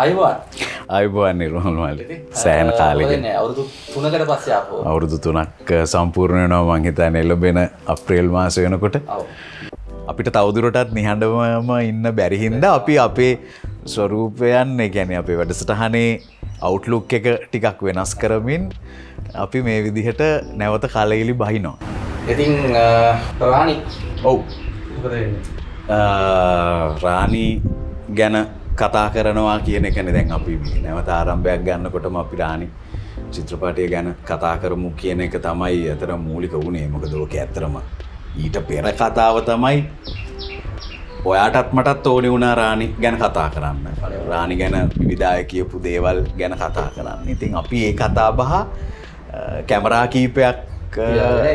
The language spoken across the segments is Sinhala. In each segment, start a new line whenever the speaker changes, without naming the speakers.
අයිබෝන් නිර්මල් මල්ලි සෑහෙන කාලෙකින්
අවුරුදු 3කට පස්සේ ආපහු
අවුරුදු 3ක් සම්පූර්ණ වෙනවා මං හිතන්නේ එළඹෙන අප්‍රේල් මාසෙ වෙනකොට අපිට තවදුරටත් නිහඬවම ඉන්න බැරි හින්දා අපි අපේ ස්වරූපයන් ඒ කියන්නේ අපේ වැඩසටහනේ අවුට්ලුක් එක ටිකක් වෙනස් කරමින් අපි මේ විදිහට නැවත කලෙලි බහිනවා.
ඉතින් රාණි
ඔව් රාණි ගැන කතා කරනවා කියන එකනේ දැන් අපි නැවත ආරම්භයක් ගන්නකොටම අපි රාණි චිත්‍රපටය ගැන කතා කරමු කියන එක තමයි අතර මූලික වුණේ. මොකද ඔක ඇත්තටම ඊට පෙර කතාව තමයි ඔයාටත් මටත් ඕනේ වුණා රාණි ගැන කතා කරන්න. රාණි ගැන විවිධාය කියපු දේවල් ගැන කතා කරන්න. ඉතින් අපි ඒ කතා බහ කැමරා කීපයක්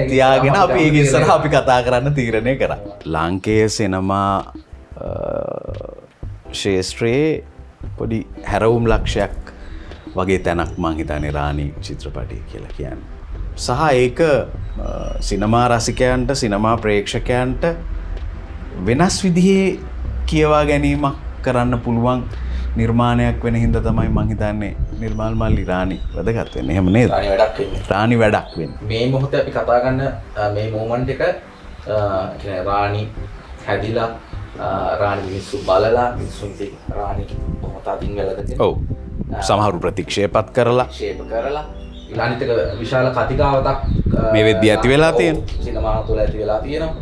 තියාගෙන අපි ඒක ඉස්සරහ අපි කතා කරන්න තීරණය කරා. ලාංකේය සිනමා ශේෂ්ත්‍රයේ පොඩි හැරවුම් ලක්ෂයක් වගේ තැනක් මං හිතන්නේ රාණි චිත්‍රපටය කියලා කියන්නේ. සහ ඒක සිනමා රසිකයන්ට සිනමා ප්‍රේක්ෂකයන්ට වෙනස් විදිහේ කියවා ගැනීමක් කරන්න පුළුවන් නිර්මාණයක් වෙන හින්දා තමයි මං හිතන්නේ නිර්මාල් මල්ලි රාණි වැදගත් වෙන්නේ. එහෙම නේද? රාණි වැඩක් වෙන්නේ.
මේ මොහොතේ අපි කතා කරන මේ මොමන්ට් එක කියන්නේ රාණි හැදිලා රාණි මිනිස්සු බලලා මිනිස්සුන්ගේ රාණි මොහොත අදින් වෙලද
ඔව් සමහරු ප්‍රතික්ෂේපත් කරලා
ඊළඟට විශාල කතිකාවතක්
මේ වෙද්දී ඇති වෙලා තියෙනවා.
සිනමාව තුළ ඇති වෙලා තියෙනවා.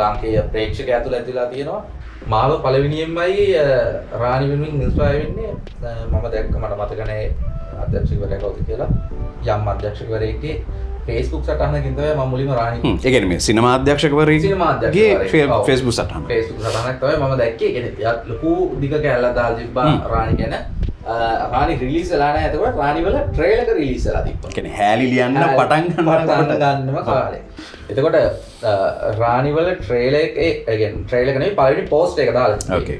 ලාංකේය ප්‍රේක්ෂකයා තුළ ඇති වෙලා තියෙනවා. මාව පළවෙනියෙන්මයි රාණි වෙනුවෙන් ඉන්ස්පයර් වෙන්නේ මම දැක්ක මට මතක නැහැ අධ්‍යක්ෂකවරයා කවුද කියලා යම් අධ්‍යක්ෂකවරයෙක්ගේ Facebook සටහනකින් තමයි මම මුලින්ම රාණි
ඒ කියන්නේ මේ සිනමා අධ්‍යක්ෂකවරයෙක්ගේ Facebook සටහන
සටහනක් තමයි මම දැක්කේ. ඒ කියන්නේ ලොකු දිග කැලලා දාලා තිබ්බා රාණි ගැන. රාණි රිලීස් වෙලා නැහැ. එතකොට රාණි වල ට්‍රේලර් එක රිලීස් වෙලා තිබ්බා.
කියන්නේ හැලි ලියන්න පටන්
ගන්නම කාලේ. එතකොට රාණි වල ට්‍රේලර් එකේ කියන්නේ ට්‍රේලර් එක නෙවෙයි පළවෙනි පෝස්ට් එක දාලා තිබ්බා.
ඕකේ.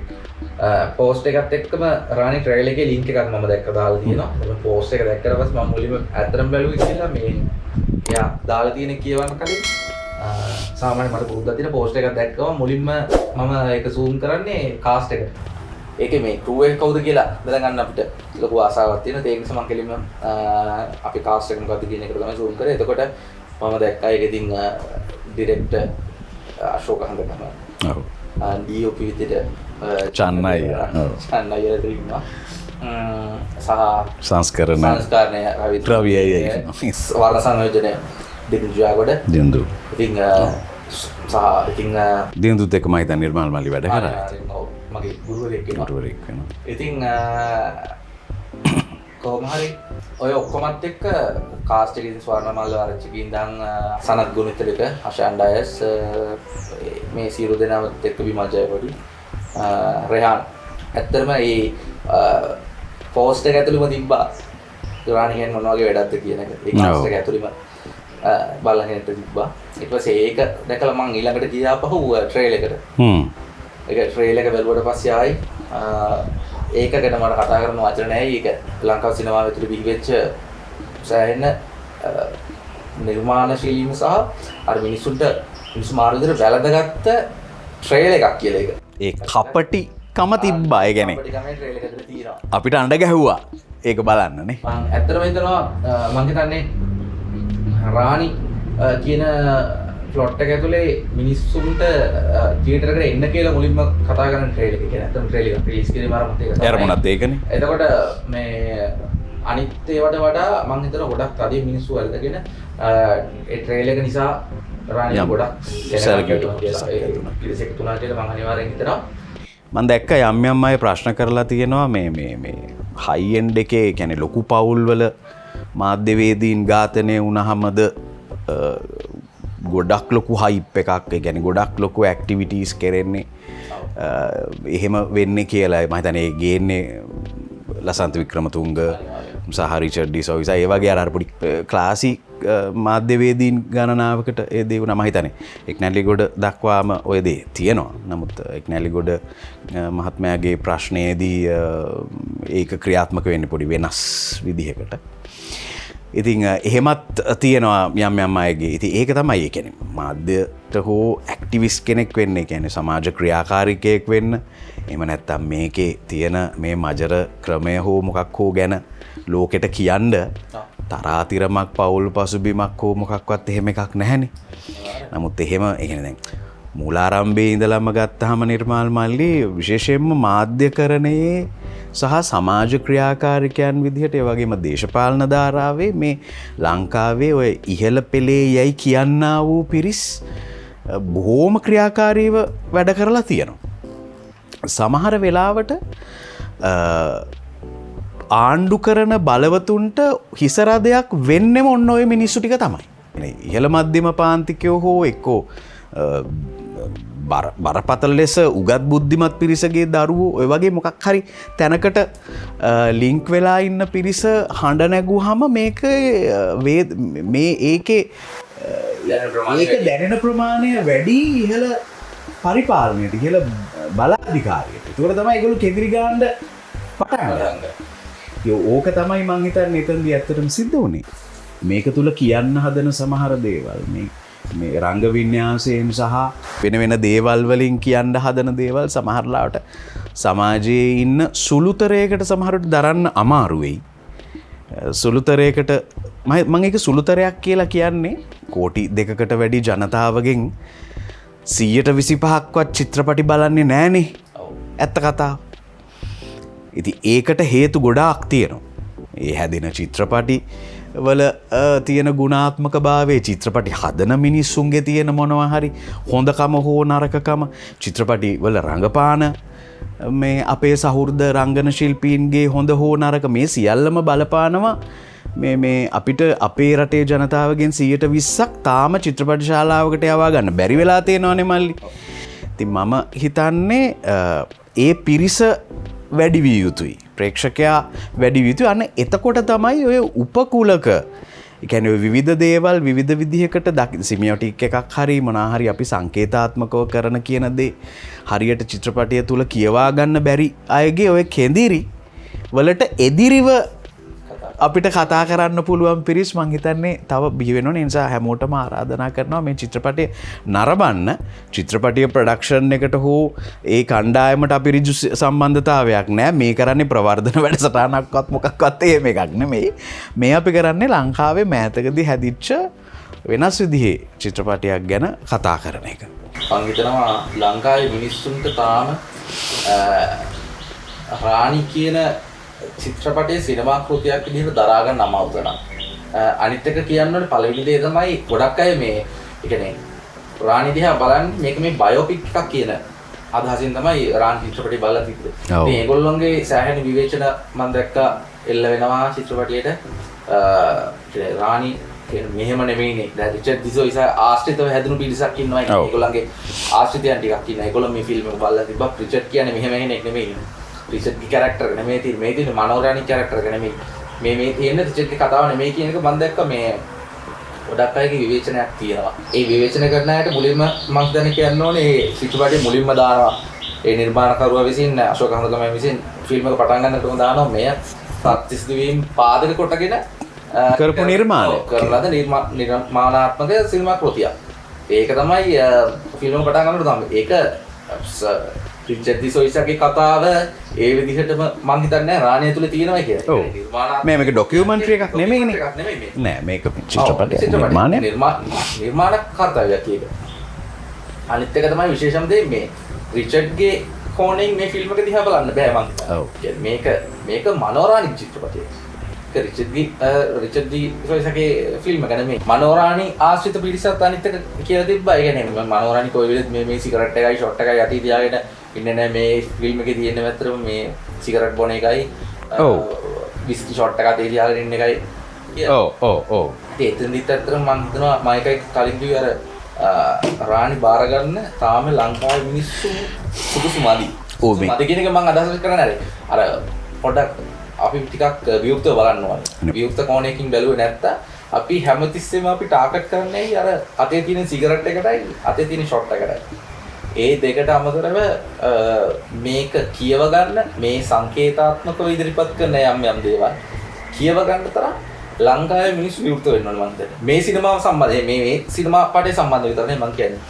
පෝස්ට් එකත් එක්කම රාණි ට්‍රේලර් එකේ ලින්ක් එකක් මම දැක්ක දාලා තියෙනවා. මම පෝස්ට් එක දැක්කට පස්සේ මම මුලින්ම ඇත්තටම බැලුවේ කියලා මේ එයා දාලා තියෙන කියවන්න කලින් සාමාන්‍ය මට පුරුද්දක් තියෙන පෝස්ට් එකක් දැක්කම මුලින්ම මම ඒක zoom කරන්නේ කාස්ට් එකට. ඒකේ මේ ක්‍රූ එක කවුද කියලා දැනගන්න අපිට ලොකු ආසාවක් තියෙනවා. ඒක නිසා මම කෙලින්ම අපි කාස්ට් එක මොකක්ද කියන එකට තමයි zoom කරේ. එතකොට මම දැක්කා ඒක ඉතින් ඩිරෙක්ටර් අශෝක හන්ද තමයි.
ඔව්.
DOP විදිහට
චන්නයි
ඉන්නවා. සහ
සංස්කරණය රවියයි
වර්ණ සංයෝජනය දිනුජාගොඩ
දින්දු.
ඉතින් සහ ඉතින්
දින්දුත් එක්ක මම හිතන්නේ නිර්මාල් මල්ලි වැඩ කරා.
මගේ ගුරුවරයෙක්
වෙනවා.
ඉතින් කොහොම හරි ඔය ඔක්කොමත් එක්ක කාස්ට් එකේ ස්වර්ණ මල්ල ආරච්චිගේ ඉඳන් සනත් ගුණිතලික අශාන් ඩයස් මේ සියලු දෙනාත් එක්ක විමල් ජයකොඩි රෙහාන් ඇත්තටම මේ පෝස්ට් එක ඇතුළෙම තිබ්බා රාණි කියන්නේ මොන වගේ වැඩක්ද කියන එක. ඒ කාස්ට් එක ඇතුළෙම බලගෙන තිබ්බා. ඊට පස්සේ ඒක දැකලා මම ඊළඟට ගියාපහුව ට්‍රේලර් එකට. ඒක ට්‍රේලර් එක බැලුවට පස්සේ ආයි ඒක ගැන මට කතා කරන්න වචන නැහැ. ඒක ලංකාව සිනමාව ඇතුළේ බිහිවෙච්ච සෑහෙන නිර්මාණශීලීම සහ අර මිනිස්සුන්ට මිනිස්සු මාරු විදිහට වැළඳගත්ත ට්‍රේලර් එකක් කියලා ඒක.
ඒ කපටිකම තිබ්බා. ඒ කියන්නේ අපිට අඬ ගැහුවා ඒක බලන්නනේ.
මම ඇත්තටම හිතනවා මම හිතන්නේ රාණි කියන ප්ලොට් එක ඇතුලේ මිනිස්සුන්ට තියටර් එකට එන්න කියලා මුලින්ම කතා කරන ට්‍රේලර් එක. කියන්නේ ඇත්තටම ට්‍රේලර් එක රිලීස් කිරීම ආරම්භ ඒක තමයි.
එරමුණත් ඒකනේ.
එතකොට මේ අනිත් ඒවාට වඩා මම හිතනවා ගොඩක් තදින් මිනිස්සු වලදගෙන ඒ ට්‍රේලර් එක නිසා රාණි ගොඩක් පිළිසෙක තුනට මම අනිවාර්යෙන් හිතනවා.
මම දැක්ක යම් යම් අය ප්‍රශ්න කරලා තියෙනවා මේ හයි එන්ඩ් එකේ කියන්නේ ලොකු පවුල් වල මාධ්‍යවේදීන් ඝාතනය වුණාමද ගොඩක් ලොකු හයිප් එකක් ඒ කියන්නේ ගොඩක් ලොකු ඇක්ටිවිටීස් කරන්නේ එහෙම වෙන්නේ කියලා මම හිතන්නේ ඒ ගේන්නේ ලසන්ත වික්‍රමතුංග සහ රිචඩ් ඩි සොයිසා ඒ වගේ අර පොඩි ක්ලාසික් මාධ්‍යවේදීන් ගණනාවකට ඒ දේ වුණා මම හිතන්නේ එක්නැලිගොඩ දක්වාම ඔය දේ තියෙනවා. නමුත් එක්නැලිගොඩ මහත්මයාගේ ප්‍රශ්නයේදී ඒක ක්‍රියාත්මක වෙන්නේ පොඩි වෙනස් විදිහකට. ඉතින් එහෙමත් තියෙනවා යම් අයගේ. ඉතින් ඒක තමයි ඒ කියන්නේ මාධ්‍යට හෝ ඇක්ටිවිස්ට් කෙනෙක් වෙන්න, ඒ කියන්නේ සමාජ ක්‍රියාකාරිකයෙක් වෙන්න. එහෙම නැත්නම් මේකේ තියෙන මේ මජර ක්‍රමය හෝ මොකක් හෝ ගැන ලෝකෙට කියන්න තරාතිරමක් පවුල් පසුබිමක් හෝ මොකක්වත් එහෙම එකක් නැහැනේ. නමුත් එහෙම ඒ කියන්නේ දැන් මූලාරම්භයේ ඉඳලම ගත්තාම නිර්මාල් මල්ලි විශේෂයෙන්ම මාධ්‍යකරණයේ සහ සමාජ ක්‍රියාකාරිකයන් විදිහට ඒ වගේම දේශපාලන ධාරාවේ මේ ලංකාවේ ඔය ඉහළ පෙළේ යයි කියන්නා වූ පිරිස් බොහෝම ක්‍රියාකාරීව වැඩ කරලා තියෙනවා. සමහර වෙලාවට ආණ්ඩු කරන බලවතුන්ට හිසරදයක් වෙන්නෙම ඔන්න ඔය මිනිස්සු ටික තමයි. ඉහළ මධ්‍යම පාන්තිකයෝ හෝ එක්කෝ බරපතල ලෙස උගත් බුද්ධිමත් පිරිසගේ දරුවෝ ඔය වගේ මොකක් හරි තැනකට ලින්ක් වෙලා ඉන්න පිරිස හඬ නැගුවහම මේක මේ ඒකේ ඒක දැනෙන ප්‍රමාණය වැඩි ඉහළ පරිපාලනයට ඉහළ බලාධිකාරියට. ඒකට තමයි ඒගොල්ලෝ කෙඳිරි ගන්න පටන් ගන්නේ. ඕක තමයි මං හිතන්නේ එතනදී ඇත්තටම සිද්ධ වුනේ. මේක තුල කියන්න හදන සමහර දේවල් මේ රංග වින්‍යාසයෙන් සහ වෙන දේවල් වලින් කියන්න හදන දේවල් සමහරලාට සමාජයේ ඉන්න සුළුතරයකට සමහරට දරන්න අමාරු වෙයි. සුළුතරයකට මම ඒක සුළුතරයක් කියලා කියන්නේ කෝටි 2කට වැඩි ජනතාවගෙන් 125ක්වත් චිත්‍රපටි බලන්නේ නැහනේ. ඇත්ත කතාව. ඉතින් ඒකට හේතු ගොඩාක් තියෙනවා. ඒ හැදෙන චිත්‍රපටි වල තියෙන ගුණාත්මක භාවයේ චිත්‍රපටි හදන මිනිස්සුන්ගේ තියෙන මොනවා හරි හොඳකම හෝ නරකකම චිත්‍රපටි වල රංගපාන මේ අපේ සහෘද රංගන ශිල්පීන්ගේ හොඳ හෝ නරක මේ සියල්ලම බලපානවා මේ අපිට අපේ රටේ ජනතාවගෙන් 120ක් තාම චිත්‍රපට ශාලාවකට යවා ගන්න බැරි වෙලා තියෙනවනේ මල්ලි. ඉතින් මම හිතන්නේ ඒ පිරිස වැඩි විය යුතුයි. ප්‍රේක්ෂකයා වැඩි විය යුතුයි. අන්න එතකොට තමයි ඔය උපකුලක ඒ කියන්නේ විවිධ දේවල් විවිධ විදිහකට සිමියොටික් එකක් හරි මොනවා හරි අපි සංකේතාත්මකව කරන කියන දේ හරියට චිත්‍රපටය තුල කියවා ගන්න බැරි අයගේ ඔය කෙඳිරි වලට එදිරිව අපිට කතා කරන්න පුළුවන් පිරිස් මං හිතන්නේ තව බිහි වෙනවනේ. ඒ නිසා හැමෝටම ආරාධනා කරනවා මේ චිත්‍රපටය නරඹන්න. චිත්‍රපටයේ ප්‍රොඩක්ෂන් එකට හෝ ඒ කණ්ඩායමට අපි ඍජු සම්බන්ධතාවයක් නැහැ. මේ කරන්නේ ප්‍රවර්ධන වැඩසටහනක්වත් මොකක්වත් එහෙම එකක් නෙමෙයි. මේ අපි කරන්නේ ලංකාවේ මෑතකදී හැදිච්ච වෙනස් විදිහේ චිත්‍රපටයක් ගැන කතා කරන එක.
මං හිතනවා ලංකාවේ මිනිස්සුන්ට තාම රාණි කියන චිත්‍රපටයේ සිනමා කෘතියක් විදිහට දරා ගන්න අමාරු තරම්. අනිත් එක කියන්නෝනේ පළවෙනි දේ තමයි ගොඩක් අය මේ ඒ කියන්නේ රාණි දිහා බලන්නේ මේක මේ බයෝපික් එකක් කියන අදහසින් තමයි රාණි චිත්‍රපටය බලලා තිබ්බේ. ඉතින් ඒගොල්ලොන්ගේ සෑහෙන විවේචන මම දැක්කා එල්ල වෙනවා චිත්‍රපටයේට. රාණි මෙහෙම නෙමෙයිනේ. දැන් රිචඩ් දිසෝයිස ආශ්‍රිතව හැදුණු පිරිසක් ඉන්නවා. ඒගොල්ලන්ගේ ආශ්‍රිතයන් ටිකක් ඉන්නවා. ඒගොල්ලෝ මේ ෆිල්ම් එක බලලා තිබ්බා. රිචඩ් කියන්නේ මෙහෙම කෙනෙක් නෙමෙයි. රිචඩ්ගේ කැරක්ටර් එක නෙමෙයි තියෙන්නේ. මේ තියෙන්නේ මනෝරාණි කැරක්ටර් එක නෙමෙයි. මේ තියෙන්නේ රිචඩ්ගේ කතාව නෙමෙයි කියන එක මම දැක්කා. මේ ගොඩක් අයගේ විවේචනයක් තියෙනවා. ඒ විවේචන කරන අයට මුලින්ම මම දැන කියන්න ඕනේ මේ චිත්‍රපටයේ මුලින්ම දානවා. ඒ නිර්මාණකරුවා විසින් අශෝක හඳගම විසින් ෆිල්ම් එක පටන් ගන්නකොටම දානවා මෙය සත්‍තිස් දිවීම් පාදක කොටගෙන
කරපු නිර්මාණය.
කරලාද නිර්මාණාත්මක සිනමා කෘතියක්. ඒක තමයි ෆිල්ම් එක පටන් ගන්නකොට තමයි. ඒක රිචඩ් දිසෝයිසගේ කතාව ඒ විදිහටම මං හිතන්නේ රාණිය තුල තියෙනවා කියලා.
නිර්මාණාත්මක මේක ඩොකියුමන්ටරි එකක් නෙමෙයිනේ. නෑ මේක චිත්‍රපටයක්.
නිර්මාණ කර්තව්‍යයක් ඒක. අනිත් එක තමයි විශේෂම දේ මේ රිචඩ්ගේ කෝණයෙන් මේ ෆිල්ම් එක දිහා බලන්න බෑ මං හිතන්නේ. මේක මනෝරාණි චිත්‍රපටයක්. රිචඩ් දිසෝයිසගේ ෆිල්ම් එක නෙමෙයි. මනෝරාණි ආශ්‍රිත පිරිසත් අනිත් එක කියලා තිබ්බා. ඒ කියන්නේ මනෝරාණි කොයි වෙලෙත් මේ සිගරට් එකයි ෂොට් එකයි යටි තියාගෙන ඉන්නේ නැහැ. මේ ෆිල්ම් එකේ තියෙන වැතරම මේ සිගරට් බොන එකයි විස්කි ෂොට් එකක් තියාගෙන ඉන්න එකයි.
ඔව්.
එතනදිත් අතරම මම හිතනවා මම එකයි කලින් කිව්වේ අර රාණි බාර ගන්න තාම ලංකාවේ මිනිස්සු සුදුසු මදි. මදි කියන එක මම අදහස් කරන්නේ අර පොඩක් අපි ටිකක් වියුක්තව බලන්න ඕනේ. වියුක්ත කෝණයකින් බැලුවේ නැත්තම් අපි හැමතිස්සෙම අපි ටාගට් කරන්නේ අර අතේ තියෙන සිගරට් එකටයි අතේ තියෙන ෂොට් එකටයි. ඒ දෙකට අමතරව මේක කියව ගන්න මේ සංකේතාත්මකව ඉදිරිපත් කරන යම් දේවල් කියව ගන්න තරම් ලංකාවේ මිනිස්සු විවෘත වෙන්න ඕනේ මම හිතන්නේ. මේ සිනමාව සම්බන්ධ මේ සිනමා පාටේ සම්බන්ධ විතරනේ මම කියන්නේ.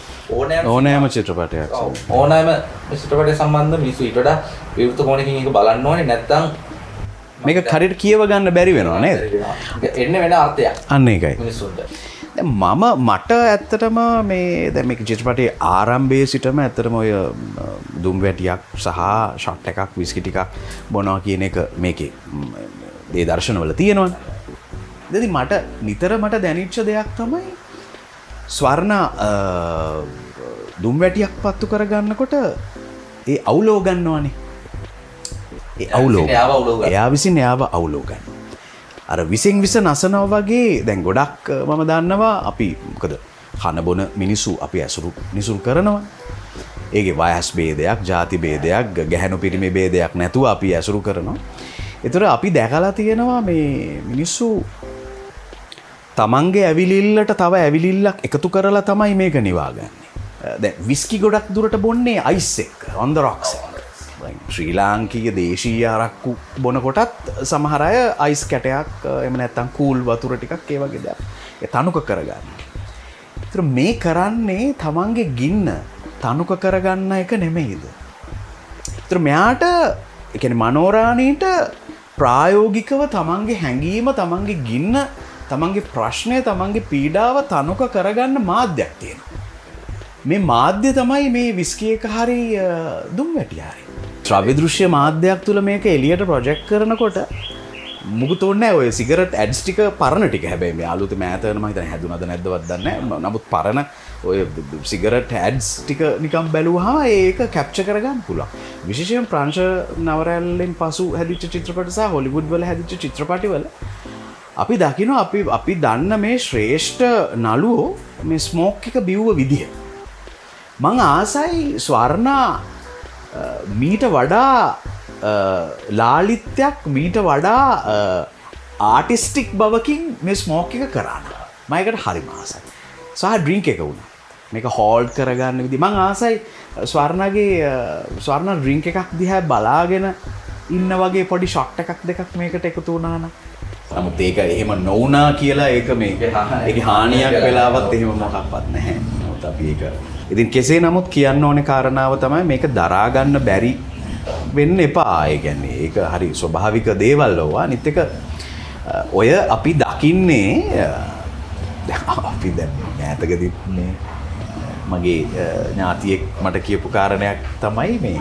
ඕනෑම චිත්‍රපටයක්.
ඕනෑම චිත්‍රපටය සම්බන්ධ මිනිස්සු ඊට වඩා විවෘත කොනකින් ඒක බලන්න ඕනේ නැත්නම්
මේක හරියට කියව ගන්න බැරි වෙනවා නේද?
එන්නේ වෙන අර්ථයක්.
අන්න ඒකයි.
මිනිස්සුන්ට.
මට ඇත්තටම මේ දැන් මේක චිත්‍රපටයේ ආරම්භයේ සිටම ඇත්තටම ඔය දුම් වැටියක් සහ ෂොට් එකක් විස්කි ටිකක් බොනවා කියන එක මේකේ ඒ දර්ශනවල තියෙනවනේ. ඉතින් මට නිතර මට දැනෙච්ච දෙයක් තමයි ස්වර්ණ දුම් වැටියක් පත්තු කරගන්නකොට ඒ අවුලෝ ගන්නවනේ. ඒ අවුලෝ එයා විසින් එයාව අවුලෝ ගන්නවා. අර විසින් විස නසනවා වගේ දැන් ගොඩක් මම දන්නවා අපි මොකද කන බොන මිනිස්සු අපි ඇසුරු නිසුරු කරනවා. ඒකේ වයස් ભેදයක්, ಜಾති ભેදයක්, ගැහැණු පිරිමි ભેදයක් නැතුව අපි ඇසුරු කරනවා. ඒතර අපි දැකලා තියෙනවා මේ මිනිස්සු තමන්ගේ ඇවිලිල්ලට තව ඇවිලිල්ලක් එකතු කරලා තමයි මේක නිවාගන්නේ. දැන් විස්කි ගොඩක් දුරට බොන්නේ අයිස් එක්ක, on the rocks. ශ්‍රී ලාංකීය දේශීය අරක්කු බොන කොටත් සමහර අය අයිස් කැටයක් එහෙම නැත්නම් කූල් වතුර ටිකක් ඒ වගේ දේවල් ඒ තනුක කරගන්න. ඒතර මේ කරන්නේ තමන්ගේ ගින්න තනුක කරගන්න එක නෙමෙයිද? ඒතර මෙයාට ඒ කියන්නේ මනෝරාණීට ප්‍රායෝගිකව තමන්ගේ හැඟීම, තමන්ගේ ගින්න, තමන්ගේ ප්‍රශ්නය, තමන්ගේ පීඩාව තනුක කරගන්න මාධ්‍යයක් තියෙනවා. මේ මාධ්‍ය තමයි මේ විස්කි එක හරි දුම් වැටිය හරි. ශ්‍රව්‍ය දෘශ්‍ය මාධ්‍යයක් තුළ මේක එළියට ප්‍රොජෙක්ට් කරනකොට මුකුත් ඕනේ නැහැ. ඔය සිගරට් ඇඩ්ස් ටික පරණ ටික. හැබැයි මේ අලුත් මෑතන මම හිතන්නේ හැදුනද නැද්දවත් දන්නේ නැහැ. නමුත් පරණ ඔය සිගරට් ඇඩ්ස් ටික නිකන් බැලුවාම ඒක කැප්චර් කරගන්න පුළුවන්. විශේෂයෙන් ප්‍රංශ නවරැල්ලෙන් පසු හැදිච්ච චිත්‍රපට සහ හොලිවුඩ් වල හැදිච්ච චිත්‍රපටිවල අපි දකිනවා අපි දන්න මේ ශ්‍රේෂ්ඨ නළුවෝ මේ ස්මෝක් එක බිව්ව විදිය. මං ආසයි ස්වර්ණා මීට වඩා ලාලිත්‍යයක් මීට වඩා ආටිස්ටික් බවකින් මේ ස්මෝක් එක කරන්න. මම ඒකට හරිම ආසයි. සහ ඩ්‍රින්ක් එක වුණා. මේක හෝල්ඩ් කරගන්න විදිහ මං ආසයි ස්වර්ණ ඩ්‍රින්ක් එකක් දිහා බලාගෙන ඉන්න වගේ පොඩි ෂොට් එකක් දෙකක් මේකට එකතු වුණා නම්. නමුත් ඒක එහෙම නොවුණා කියලා ඒක මේකේ හානියක් වෙලාවත් එහෙම මොකක්වත් නැහැ. නමුත් අපි ඒක ඉතින් කෙසේ නමුත් කියන්න ඕනේ කාරණාව තමයි මේක දරා ගන්න බැරි වෙන්න එපා. ඒ කියන්නේ ඒක හරි ස්වභාවික දේවල් ඕවා. අනිත් එක ඔය අපි දකින්නේ අපි දැන් ඈතකදී මේ මගේ ඥාතියෙක් මට කියපු කාරණයක් තමයි මේ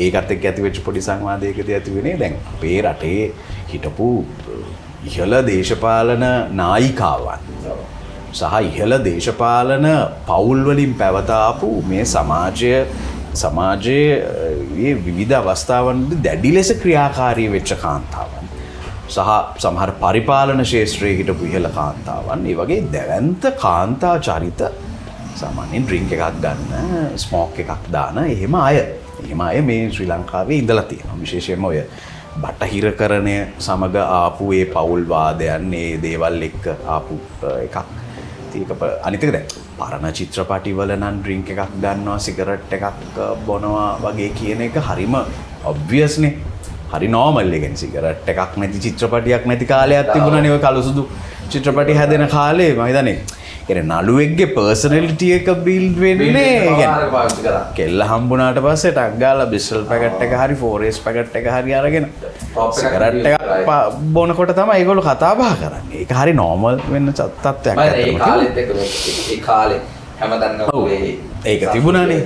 ඒකත් එක්ක ඇති වෙච්ච පොඩි සංවාදයකදී ඇති වෙන්නේ දැන් අපේ රටේ හිටපු ඉහළ දේශපාලන නායිකාවන් සහ ඉහළ දේශපාලන පවුල් වලින් පැවතාපු මේ සමාජයේ විවිධ අවස්ථාවන්වලදී දැඩි ලෙස ක්‍රියාකාරී වෙච්ච කාන්තාවන් සහ සමහර පරිපාලන ශාස්ත්‍රයේ හිටපු ඉහළ කාන්තාවන් ඒ වගේ දැවැන්ත කාන්තා චරිත සාමාන්‍යයෙන් ඩ්‍රින්ක් එකක් ගන්න ස්මෝක් එකක් දාන එහෙම අය මේ ශ්‍රී ලංකාවේ ඉඳලා තියෙනවා. විශේෂයෙන්ම ඔය බටහිරකරණය සමග ආපු ඒ පවුල් වාදයන් ඒ දේවල් එක්ක ආපු එකක්. ඒක අනිත් එක දැන් පරණ චිත්‍රපටිවල නම් ඩ්‍රින්ක් එකක් ගන්නවා සිගරට් එකක් බොනවා වගේ කියන එක හරිම ඔබ්වියස් නේ. හරි නෝමල්. ඒ කියන්නේ සිගරට් එකක් නැති චිත්‍රපටියක් නැති කාලයක් තිබුණානේ ඔය කළු සුදු චිත්‍රපටි හැදෙන කාලේ. මම හිතන්නේ නළුවෙක්ගේ පර්සනලිටි එක බිල්ඩ් වෙන්නේ කෙල්ල හම්බුනාට පස්සේ ටක් ගාලා බිස්ටල් පැකට් එක හරි 4S පැකට් එක හරි අරගෙන සිගරට් එකක් බොනකොට තමයි ඒගොල්ලෝ කතා බහ කරන්නේ. ඒක හරි නෝමල් වෙන්න තත්ත්වයක්
ඒ කාලේ හැමදාම
ඒක තිබුණානේ.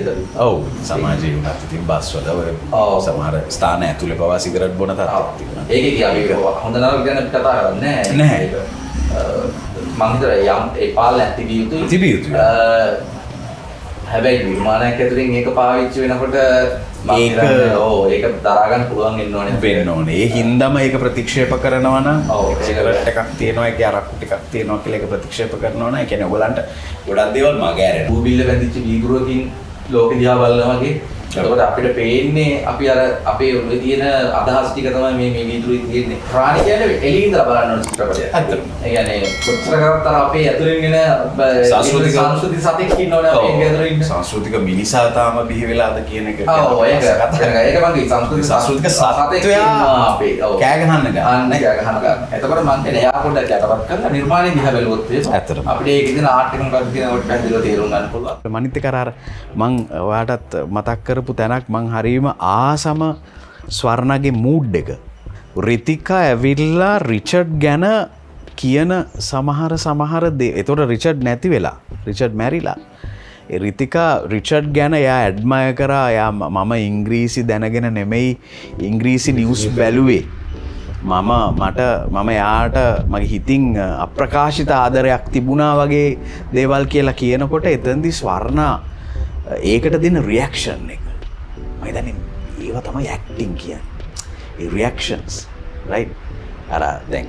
ඔව් සමාජයේ උනත් ඉතින් බස් වල ඔය සමහර ස්ථාන ඇතුලේ පවා සිගරට් බොන තත්ත්වයක් තිබුණා.
ඒකේ කියන්නේ හොඳ නරක ගැන කතා කරන්නේ නැහැ. මම හිතලා යම් ඒ පාලනයක් තිබිය යුතුයි. හැබැයි විමානයක් ඇතුලෙන් ඒක පාවිච්චි වෙනකොට ඒක දරා ගන්න පුළුවන් වෙන්න ඕනේ.
ඒ හින්දාම ඒක ප්‍රතික්ෂේප කරනවා නම් සිගරට් එකක් තියෙනවා ඒකේ අරක්කු ටිකක් තියෙනවා කියලා ඒක ප්‍රතික්ෂේප කරනවා නම් ඒ කියන්නේ ඔයගලන්ට ගොඩක් දේවල් මග ඇරෙනවා.
බූබිල්ල බැඳිච්ච වීදුරුවකින් ලෝකෙ දිහා බලනවා වගේ එතකොට අපිට පේන්නේ අපි අර අපේ ඔළුවේ තියෙන අදහස් ටික තමයි මේ වීදුරුවේ තියෙන්නේ. රාණි කියන්නේ එළිය ඉඳලා බලන්න ඕන චිත්‍රපටයක්.
ඇත්තටම.
ඒ කියන්නේ කොච්චර කරත් අර අපේ ඇතුලෙන් එන සංස්කෘතික සතෙක් ඉන්නවනේ අපේ ඇතුලේ ඉන්න.
සංස්කෘතික මිනිසා තාම බිහි වෙලාද කියන එක.
ඔව් ඒක මගේ සංස්කෘතික සතෙක් ඉන්නවා අපේ. ඔව්.
කෑ ගහන්න ගන්න.
කෑ ගහන්න ගන්න. එතකොට මම කියන්නේ එයා පොඩ්ඩක් යටපත් කරලා නිර්මාණය දිහා බැලුවොත්
ඇත්තටම.
අපිට ඒකේ තියෙන ආර්ට් එක මොකක්ද කියන කොට පැහැදිලිව තේරුම් ගන්න පුළුවන්.
මනිත් එක අර මං ඔයාටත් මතක් කරපු තැනක් මං හරීම ආසම ස්වර්ණගේ මූඩ් එක. රිතිකා ඇවිල්ලා රිචඩ් ගැන කියන සමහර දේ. එතකොට රිචඩ් නැති වෙලා. රිචඩ් මැරිලා. ඒ රිතිකා රිචඩ් ගැන එයා ඇඩ්මයර් කරා. එයා මම ඉංග්‍රීසි දැනගෙන නෙමෙයි ඉංග්‍රීසි නිවුස් බැලුවේ. මම එයාට මගේ හිතින් අප්‍රකාශිත ආදරයක් තිබුණා වගේ දේවල් කියලා කියනකොට එතනදී ස්වර්ණා ඒකට දෙන රියැක්ෂන් එක මම හිතන්නේ ඒව තමයි ඇක්ටිං කියන්නේ. ඒ රියැක්ෂන්ස් රයිට් අර දැන්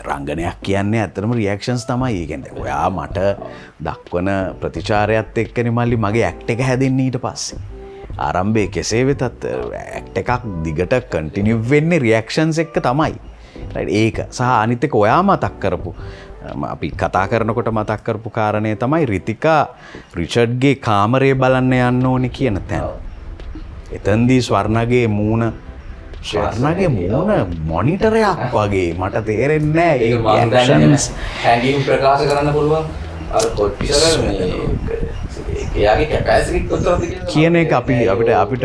රංගනයක් කියන්නේ ඇත්තටම රියැක්ෂන්ස් තමයි. ඒ කියන්නේ ඔයා මට දක්වන ප්‍රතිචාරයත් එක්කනේ මල්ලි මගේ ඇක්ට් එක හැදෙන්නේ ඊට පස්සේ. ආරම්භයේ කෙසේ වෙතත් ඇක්ට් එකක් දිගට කන්ටිනියු වෙන්නේ රියැක්ෂන්ස් එක්ක තමයි. රයිට් ඒක සහ අනිත් එක ඔයා මතක් කරපු අපි කතා කරනකොට මතක් කරපු කාරණේ තමයි රිතිකා රිචඩ්ගේ කාමරේ බලන්න යන්න ඕනේ කියන තැන. එතෙන්දී ස්වර්ණගේ මූණ මොනිටරයක් වගේ මට තේරෙන්නේ නැහැ. ඒක
හැඟීම් ප්‍රකාශ කරන්න පුළුවන්. අර කොච්චර එයාගේ කැපැසිටි කොතරම්ද
කියන එක අපිට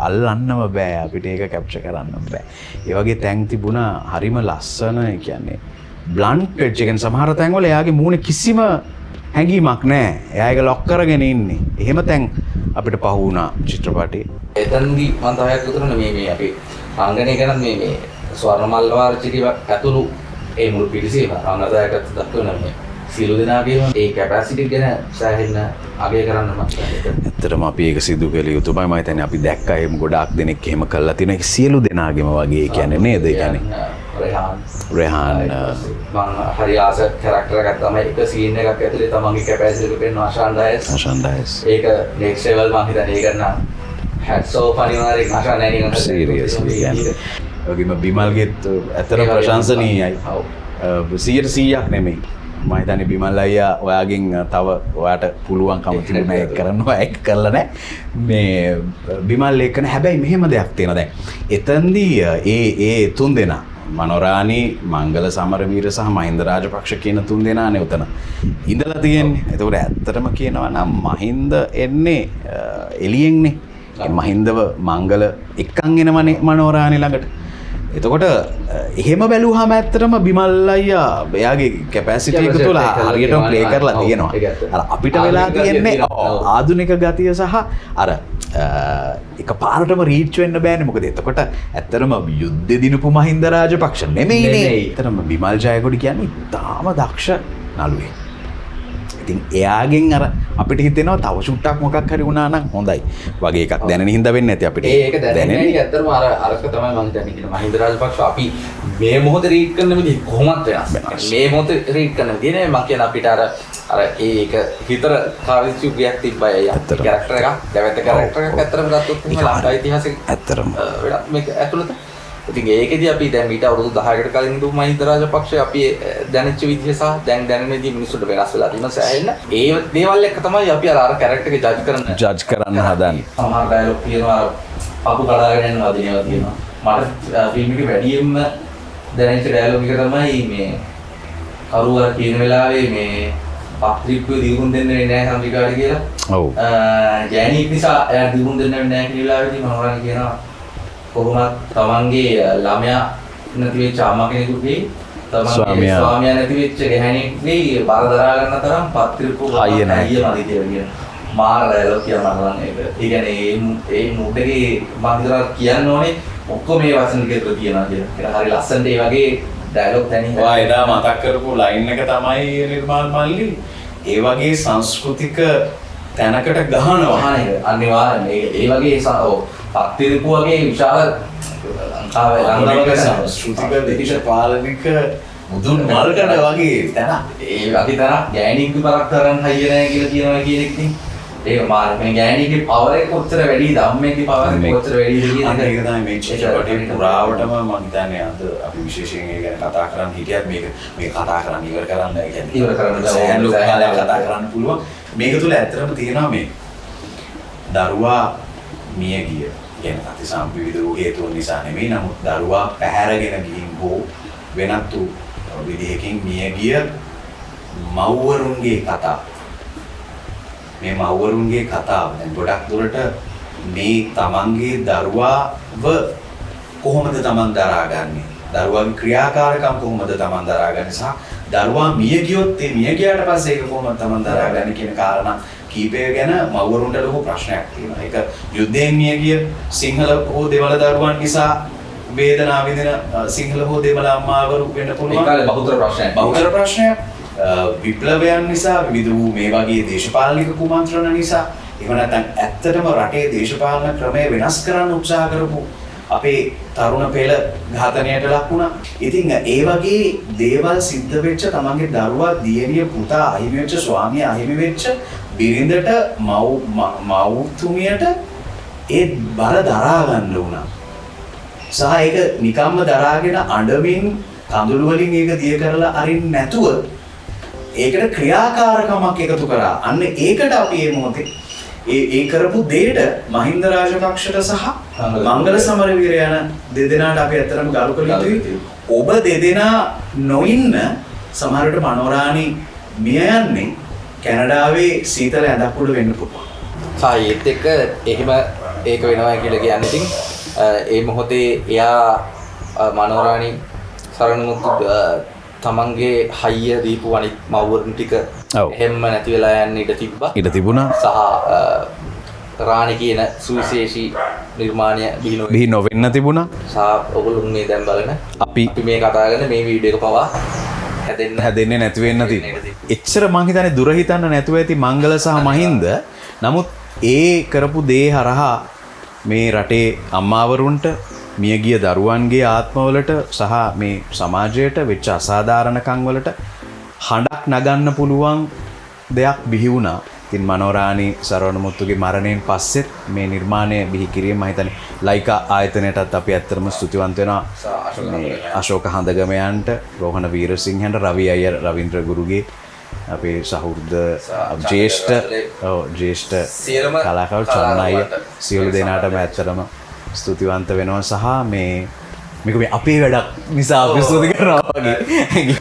අල්ලන්නම බෑ. අපිට ඒක කැප්චර් කරන්නම බෑ. ඒ වගේ තැන් තිබුණා හරිම ලස්සන. ඒ කියන්නේ බ්ලන්ට් වෙච්ච එකෙන් සමහර තැන්වල එයාගේ මූණේ කිසිම හැඟීමක් නැහැ. එයා ඒක ලොක් කරගෙන ඉන්නේ. එහෙම තැන් අපිට පහ වුණා චිත්‍රපටයේ.
එතනදී මම තවයක් උතුරන මේ අපි අංගනය කරන මේ ස්වර්ණ මල්වාර චිතිව ඇතුළු ඒ මුළු පිරිසේම අංගදායකත්ව දක්වන මේ සියලු දෙනාගේම ඒ කැපැසිටි ගැන සෑහෙන අගය කරන්න මම
ඇත්තටම අපි ඒක සිදු කළ යුතුමයි. මම හිතන්නේ අපි දැක්කා එහෙම ගොඩාක් දෙනෙක් එහෙම කළා තියෙන ඒක සියලු දෙනාගේම වගේ. ඒ කියන්නේ නේද? ඒ කියන්නේ රෙහාන්
මම හරි ආස කැරක්ටර් එකක් තමයි එක සීන් එකක් ඇතුලේ තමන්ගේ කැපැසිටි එක පෙන්වන ආශාන් ඩයස්. ඒක නෙක්ස්ට් ලෙවල් මම හිතන්නේ ඒක නම් හැට්ස් ඔෆ් අනිවාර්යෙන් ආශාන් නැහැ නේද?
සීරියස්ලි කියන්නේ. ඔගේම බිමල්ගෙත් ඇත්තට ප්‍රශංසනීයයි. 100%ක් නෙමෙයි. මම හිතන්නේ බිමල් අයියා ඔයාගෙන් තව ඔයාට පුළුවන්කම තිබුණා ඒක කරනවා. ඒක කළා නෑ. මේ බිමල් එක්කන හැබැයි මෙහෙම දෙයක් තියෙනවා දැන්. එතෙන්දී ඒ තුන් දෙනා මනෝරාණි මංගල සමරවීර සහ මහින්ද රාජපක්ෂ කියන තුන් දෙනානේ උතන ඉඳලා තියෙන්නේ. ඒතකොට ඇත්තටම කියනවා නම් මහින්ද එන්නේ එළියෙන්නේ. මහින්දව මංගල එක්කන් එනවනේ මනෝරාණි ළඟට. එතකොට එහෙම බැලුවාම ඇත්තටම බිමල් අයියා එයාගේ කැපැසිටි එක තුළ හරියටම ප්ලේ කරලා තියෙනවා. අර අපිට වෙලා තියෙන්නේ ආධුනික ගතිය සහ අර එක පාරටම රීච් වෙන්න බෑනේ. මොකද එතකොට ඇත්තටම යුද්ධ දිනපු මහින්ද රාජපක්ෂ නෙමෙයිනේ. ඇත්තටම බිමල් ජයකොඩි කියන්නේ තාම දක්ෂ නළුවෙක්. ඉතින් එයාගෙන් අර අපිට හිතෙනවා තව චුට්ටක් මොකක් හරි වුණා නම් හොඳයි වගේ එකක් දැනෙන හින්දා වෙන්නේ නැති අපිට.
ඒක දැනෙන්නේ ඇත්තටම අරක තමයි මම හිතන්නේ කියන මහින්ද රාජපක්ෂ අපි මේ මොහොතේ රීඩ් කරන විදිහ කොහොමද වෙනස්. මේ මොහොතේ රීඩ් කරන විදිහ නේ මම කියන අපිට අර ඒක හිතර කාර්යචුගයක් තිබ්බයි කැරක්ටර් එකක් දැවැත කැරක්ටර් එකක් ඇත්තටම ගත්තොත් ලංකා ඉතිහාසයේ ඇත්තටම මේක ඇතුළත. ඉතින් ඒකෙදී අපි දැන් ඊට අවුරුදු 10කට කලින් දුම් මහින්ද රාජපක්ෂ අපි දැනෙච්ච විදිහ සහ දැන් දැනෙන විදිහ මිනිස්සුන්ට වෙනස් වෙලා තියෙනවා සෑහෙන්න. ඒ දේවල් එක්ක තමයි අපි අර කැරක්ටර් එක ජජ් කරන්න හදන්නේ. සමහර ඩයලොග් කියනවා පපු කඩාගෙන යනවා දිනවා කියනවා. මට ෆිල්ම් එකේ වැඩියෙන්ම දැනෙච්ච ඩයලොග් එක තමයි මේ කරුවර කියන වෙලාවේ මේ පත්‍රික්කුවේ දියුණු දෙන්නේ නැහැ සම්රිකාට කියලා. ඔව්. ජෑනික් නිසා එයා දියුණු දෙන්නේ නැහැ කියන වෙලාවේදී මනෝරාණි කියනවා කොහොමද තමන්ගේ ළමයා නැති වෙච්ච අම්මා කෙනෙකුගේ තමන්ගේ ස්වාමියා නැති වෙච්ච ගැහණියෙක්ගේ බාර දරා ගන්න තරම් පත්‍රිකෝ හයිය නැති කියන මාර ඩයලොග් කියනවා නම් ඒක. ඒ කියන්නේ ඒ මූඩ් එකේ මම හිතලා කියන්න ඕනේ ඔක්කොම මේ වචන ටික තුල තියනවා කියලා. ඒක හරි ලස්සනට ඒ වගේ ඩයලොග් තැනින්
ඔයා එදා මතක් කරපු ලයින් එක තමයි නිර්මාල් මල්ලි ඒ වගේ සංස්කෘතික තැනකට ගහනවා.
අනිවාර්යෙන් ඒ වගේ පත්තිරිපු වගේ විශාල ලංකාවේ
සංස්කෘතික දේශපාලනික මුදුන් මල්කඩ වගේ තැන.
ඒ වගේ තැන ගෑණික් විතරක් තරන් හයිය නැහැ කියලා කියනවා කියන එක ඉතින් ඒක මාර මේ ගෑණිගේ පවර් එක කොච්චර වැඩිද අම්මේගේ පවර් එක කොච්චර වැඩිද කියන
අන්න ඒක තමයි මේ චිත්‍රපටයේ පුරාවටම මම හිතන්නේ අද අපි විශේෂයෙන් ඒ ගැන කතා කරන්න හිටියත් මේක කතා කරන්න ඉවර කරන්න කියන්නේ
ඉවර කරන්න
සෑහෙන කාලයක් කතා කරන්න පුළුවන් මේක තුල ඇත්තටම තියෙනවා මේ දරුවා මිය ගිය කියන අතිසම් විවිධ වූ හේතුන් නිසා නෙමෙයි නමුත් දරුවා පැහැරගෙන ගිහින් හෝ වෙනත් වූ විදිහකින් මිය ගිය මව්වරුන්ගේ කතා මේ මව්වරුන්ගේ කතාව දැන් ගොඩක් දුරට මේ තමන්ගේ දරුවාව කොහොමද තමන් දරාගන්නේ දරුවාගේ ක්‍රියාකාරකම් කොහොමද තමන් දරාගන්නේ සහ දරුවා මිය ගියොත් ඒ මිය ගියාට පස්සේ ඒක කොහොමද තමන් දරාගන්නේ කියන කාරණා කීපය ගැන මව්වරුන්ට ලොකු ප්‍රශ්නයක් තියෙනවා. ඒක යුද්ධයෙන් මිය ගිය සිංහල හෝ දෙමළ දරුවන් නිසා වේදනාව විඳින සිංහල හෝ දෙමළ අම්මාවරු වෙන්න පුළුවන්.
ඒ කාලේ බහුතර ප්‍රශ්නයක්.
බහුතර ප්‍රශ්නයක්. විප්ලවයන් නිසා විවිධ වූ මේ වගේ දේශපාලනික කුමන්ත්‍රණ නිසා එහෙම නැත්නම් ඇත්තටම රටේ දේශපාලන ක්‍රමය වෙනස් කරන්න උත්සාහ කරපු අපේ තරුණ පෙළ ඝාතනයට ලක් වුණා. ඉතින් ඒ වගේ දේවල් සිද්ධ වෙච්ච තමන්ගේ දරුවා දියණිය පුතා අහිමි වෙච්ච ස්වාමියා අහිමි වෙච්ච බිරිඳට මව්තුමියට ඒ බර දරා ගන්න වුණා. සහ ඒක නිකම්ම දරාගෙන අඬමින් කඳුළු වලින් ඒක දිය කරලා අරින්න නැතුව ඒකට ක්‍රියාකාරකමක් එකතු කරා. අන්න ඒකට අපි මේ මොහොතේ ඒ කරපු දෙයට මහින්ද රාජපක්ෂට සහ මංගල සමරවීර යන දෙදෙනාට අපි ඇත්තටම ගරු කළ යුතුයි. ඔබ දෙදෙනා නොඉන්න සමහරවිට මනෝරාණි මිය යන්නේ කැනඩාවේ සීතල ඇඳක් උඩ වෙන්න පුළුවන්.
ඒත් එක්ක එහෙම ඒක වෙනවා කියලා කියන්නේ ඉතින් ඒ මොහොතේ එයා මනෝරාණි සරණමුතු තමන්ගේ හයිය දීපු අනිත් මව්වරුන් ටික එහෙම්ම නැති වෙලා යන්න ඉඩ තිබ්බා.
ඉඩ තිබුණා.
සහ රාණි කියන සුවිශේෂී නිර්මාණය බිහි
නොවෙන්න තිබුණා.
සහ ඔගොල්ලෝ මේ දැන් බලන
අපි
මේ කතා කරන මේ වීඩියෝ එක පවා
හැදෙන්නේ නැති වෙන්න තිබුණා. එච්චර මං හිතන්නේ දුර හිතන්න නැතුව ඇති මංගල සහ මහින්ද. නමුත් ඒ කරපු දේ හරහා මේ රටේ අම්මාවරුන්ට මියගිය දරුවන්ගේ ආත්මවලට සහ මේ සමාජයට වෙච්ච අසාධාරණකම් වලට හඬක් නගන්න පුළුවන් දෙයක් බිහි වුණා. ඉතින් මනෝරාණි සරවණමුත්තුගේ මරණයෙන් පස්සෙත් මේ නිර්මාණය බිහි කිරීම මම හිතන්නේ ලයිකා ආයතනයටත් අපි ඇත්තටම ස්තුතිවන්ත වෙනවා. අශෝක හඳගමයන්ට, රෝහණ වීරසිංහන්ට, රවි අයියර්, රවීන්ද්‍ර ගුරුගේ අපේ සහෘද ජ්‍යෙෂ්ඨ කලාකරු චොන්න අයිය සියලු දෙනාටම ඇත්තටම ස්තුතිවන්ත වෙනවා. සහ මේක මේ අපේ වැඩක් නිසා අපි ස්තුති කරනවා වගේ.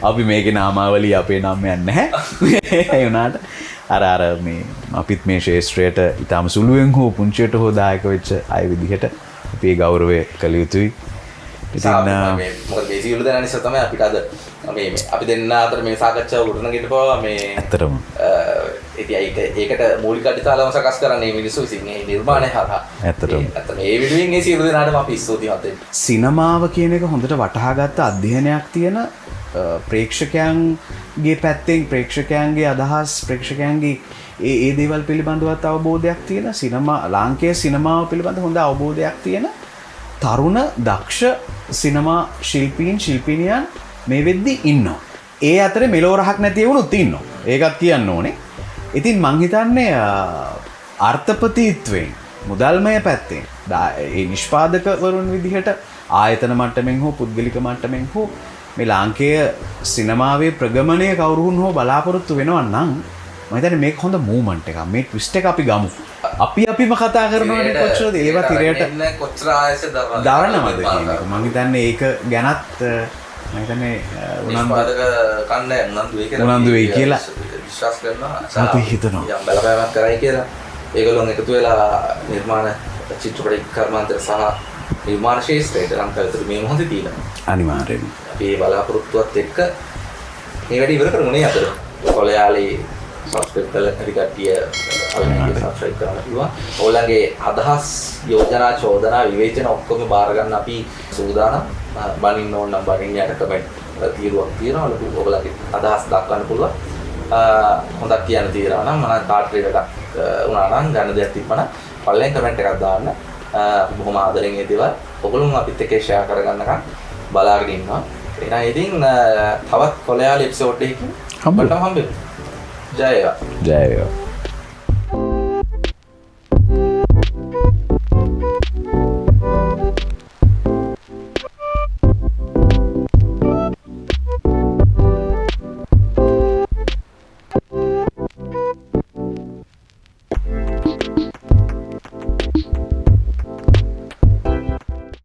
අපි මේකේ නාමාවලිය අපේ නම් යන්නේ නැහැ. ඒ වුණාට අර මේ අපිත් මේ ශේෂ්ත්‍රයට ඊටම සුළුවෙන් හෝ පුංචියට හෝ දායක වෙච්ච අය විදිහට අපි ගෞරවය කළ යුතුයි.
ඉතින් මොකද මේ සියලු දෙනා නිසා තමයි අපිට අද මේ අපි දෙන්න අතර මේ සාකච්ඡාව ගොඩනගන්න පවා මේ
ඇත්තටම
ඒකට මූලික අඩිතාලම සකස් කරන්නේ මිනිස්සු විසින් මේ නිර්මාණය හරහා.
ඇත්තටම
මේ විදිහෙන් මේ සියලු දෙනාටම අපි ස්තුතිවන්ත වෙනවා.
සිනමාව කියන එක හොඳට වටහාගත්ත අධ්‍යයනයක් තියෙන ප්‍රේක්ෂකයන්ගේ පැත්තෙන් ප්‍රේක්ෂකයන්ගේ අදහස් ප්‍රේක්ෂකයන්ගේ ඒ දේවල් පිළිබඳවත් අවබෝධයක් තියෙන ලාංකේය සිනමාව පිළිබඳ හොඳ අවබෝධයක් තියෙන තරුණ දක්ෂ සිනමා ශිල්පීනියන් මේ වෙද්දි ඉන්නවා. ඒ අතරේ මෙලෝ රහක් නැති වුණොත් ඉන්නවා. ඒකත් කියන්න ඕනේ. ඉතින් මං හිතන්නේ අර්ථපතීත්වයෙන් මුදල්මය පැත්තෙන් ඒ නිෂ්පාදකවරුන් විදිහට ආයතන මට්ටමින් හෝ පුද්ගලික මට්ටමින් හෝ මේ ලාංකේය සිනමාවේ ප්‍රගමනය කවුරුන් හෝ බලාපොරොත්තු වෙනවා නම් මම හිතන්නේ මේක හොඳ මූවමන්ට් එකක්. මේ ට්විස්ට් එක අපි ගමු. අපිම කතා කරනවානේ කොච්චරද ඒවා තිරයට
කොච්චර ආයස
දරනවද කියන එක. මම හිතන්නේ ඒක ගැනත් මම හිතන්නේ උනන්දු වෙයි කියලා
විශ්වාස කරනවා.
අපි හිතනවා.
යම් බලපෑමක් කරයි කියලා. ඒගොල්ලොන් එකතු වෙලා නිර්මාණ චිත්‍රපට කර්මාන්තය සහ නිර්මාණ ශාස්ත්‍රයට ලංකාවේ මේ මොහොතේ තියෙනවා.
අනිවාර්යයෙන්ම.
අපි බලාපොරොත්තුවත් එක්ක මේ වැඩි ඉවර කරමු නේ අතර. කොළයාලේ සබ්ස්ක්‍රයිබ් කරලා හරි කට්ටිය අලුතෙන් සබ්ස්ක්‍රයිබ් කරලා කිව්වා. ඕගොල්ලන්ගේ අදහස්, යෝජනා, චෝදනා, විවේචන ඔක්කොම බාර ගන්න අපි සූදානම්. බනින්න ඕන නම් බනින්න යට කමෙන්ට් තීරුවක් තියෙනවා. ඔයගොල්ලන්ගේ අදහස් දක්වන්න පුළුවන්. හොඳක් කියන්න තියෙනවා නම් මම කාටරි එකක් වුණා නම් ගන්න දෙයක් තිබ්බනම් පල්ලෙන් කමෙන්ට් එකක් දාන්න. බොහොම ආදරෙන් ඒ දේවල් ඔයගොල්ලෝ අපිත් එක්ක ෂෙයා කරගන්නකම් බලාගෙන ඉන්නවා. එහෙනම් ඉතින් තවත් කොළයාලි එපිසෝඩ් එකකින් හම්බෙමු. ජය වේවා.